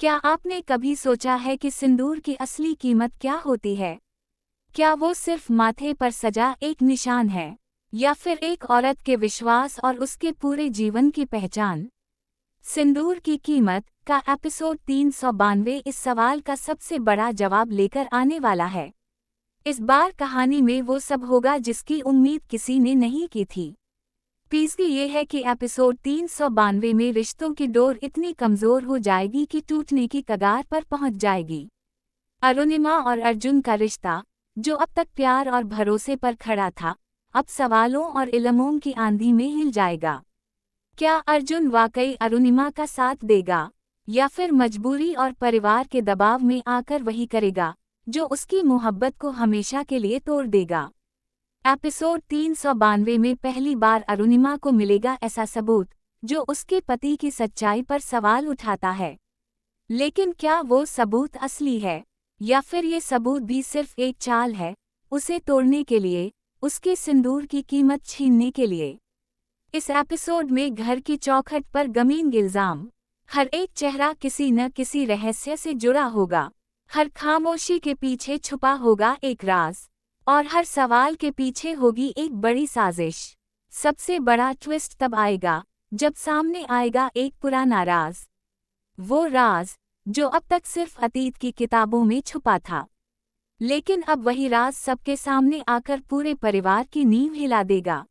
क्या आपने कभी सोचा है कि सिंदूर की असली कीमत क्या होती है? क्या वो सिर्फ माथे पर सजा एक निशान है, या फिर एक औरत के विश्वास और उसके पूरे जीवन की पहचान? सिंदूर की कीमत का एपिसोड 392 इस सवाल का सबसे बड़ा जवाब लेकर आने वाला है। इस बार कहानी में वो सब होगा जिसकी उम्मीद किसी ने नहीं की थी। तीसरी ये है कि एपिसोड 392 में रिश्तों की डोर इतनी कमजोर हो जाएगी कि टूटने की कगार पर पहुंच जाएगी। अरुणिमा और अर्जुन का रिश्ता, जो अब तक प्यार और भरोसे पर खड़ा था, अब सवालों और इल्मों की आंधी में हिल जाएगा। क्या अर्जुन वाकई अरुणिमा का साथ देगा, या फिर मजबूरी और परिवार के दबाव में आकर वही करेगा जो उसकी मोहब्बत को हमेशा के लिए तोड़ देगा? एपिसोड 392 में पहली बार अरुणिमा को मिलेगा ऐसा सबूत जो उसके पति की सच्चाई पर सवाल उठाता है। लेकिन क्या वो सबूत असली है, या फिर ये सबूत भी सिर्फ एक चाल है, उसे तोड़ने के लिए, उसके सिंदूर की कीमत छीनने के लिए? इस एपिसोड में घर की चौखट पर गमीन इल्जाम, हर एक चेहरा किसी न किसी रहस्य से जुड़ा होगा, हर खामोशी के पीछे छुपा होगा एक राज, और हर सवाल के पीछे होगी एक बड़ी साजिश। सबसे बड़ा ट्विस्ट तब आएगा जब सामने आएगा एक पुराना राज, वो राज जो अब तक सिर्फ अतीत की किताबों में छुपा था। लेकिन अब वही राज सबके सामने आकर पूरे परिवार की नींव हिला देगा।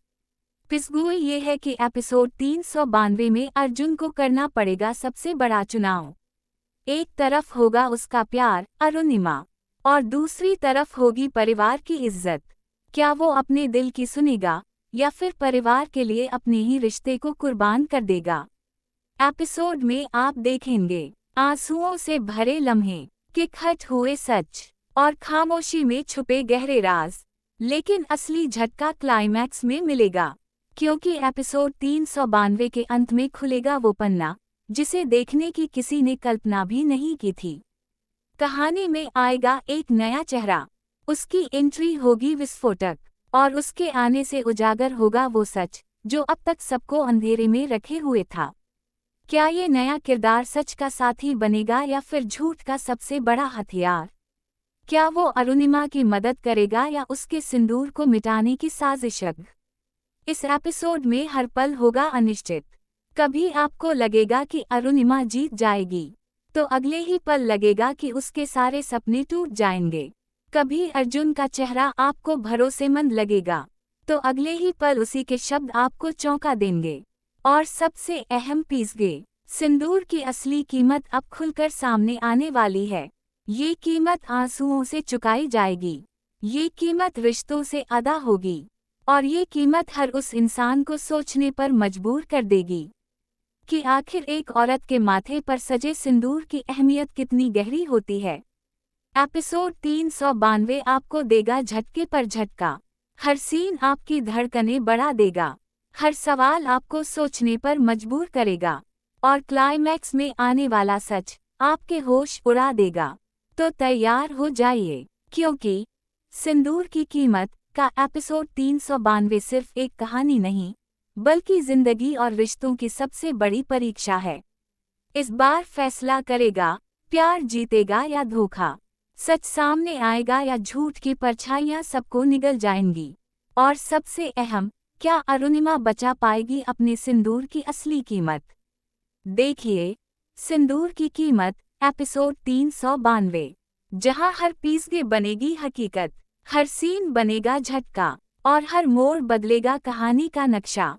पिसगुई ये है कि एपिसोड 392 में अर्जुन को करना पड़ेगा सबसे बड़ा चुनाव। एक तरफ होगा उसका प्यार अरुणिमा, और दूसरी तरफ होगी परिवार की इज्जत। क्या वो अपने दिल की सुनेगा, या फिर परिवार के लिए अपने ही रिश्ते को कुर्बान कर देगा? एपिसोड में आप देखेंगे आंसुओं से भरे लम्हे, खिटखट हुए सच, और खामोशी में छुपे गहरे राज। लेकिन असली झटका क्लाइमैक्स में मिलेगा, क्योंकि एपिसोड 392 के अंत में खुलेगा वो पन्ना जिसे देखने की किसी ने कल्पना भी नहीं की थी। कहानी में आएगा एक नया चेहरा, उसकी एंट्री होगी विस्फोटक, और उसके आने से उजागर होगा वो सच जो अब तक सबको अंधेरे में रखे हुए था। क्या ये नया किरदार सच का साथी बनेगा या फिर झूठ का सबसे बड़ा हथियार? क्या वो अरुणिमा की मदद करेगा या उसके सिंदूर को मिटाने की साजिशक? इस एपिसोड में हर पल होगा अनिश्चित। कभी आपको लगेगा कि अरुणिमा जीत जाएगी, तो अगले ही पल लगेगा कि उसके सारे सपने टूट जाएंगे। कभी अर्जुन का चेहरा आपको भरोसेमंद लगेगा, तो अगले ही पल उसी के शब्द आपको चौंका देंगे। और सबसे अहम पीसगे सिंदूर की असली कीमत अब खुलकर सामने आने वाली है। ये कीमत आंसुओं से चुकाई जाएगी, ये कीमत रिश्तों से अदा होगी, और ये कीमत हर उस इंसान को सोचने पर मजबूर कर देगी कि आखिर एक औरत के माथे पर सजे सिंदूर की अहमियत कितनी गहरी होती है। एपिसोड 392 आपको देगा झटके पर झटका। हर सीन आपकी धड़कनें बढ़ा देगा, हर सवाल आपको सोचने पर मजबूर करेगा, और क्लाइमैक्स में आने वाला सच आपके होश उड़ा देगा। तो तैयार हो जाइए, क्योंकि सिंदूर की कीमत का एपिसोड 392 सिर्फ एक कहानी नहीं, बल्कि जिंदगी और रिश्तों की सबसे बड़ी परीक्षा है। इस बार फैसला करेगा, प्यार जीतेगा या धोखा, सच सामने आएगा या झूठ की परछाइयां सबको निगल जाएंगी, और सबसे अहम, क्या अरुणिमा बचा पाएगी अपने सिंदूर की असली कीमत? देखिए सिंदूर की कीमत एपिसोड 392, जहां हर पीसगे बनेगी हकीकत, हर सीन बनेगा झटका, और हर मोड़ बदलेगा कहानी का नक्शा।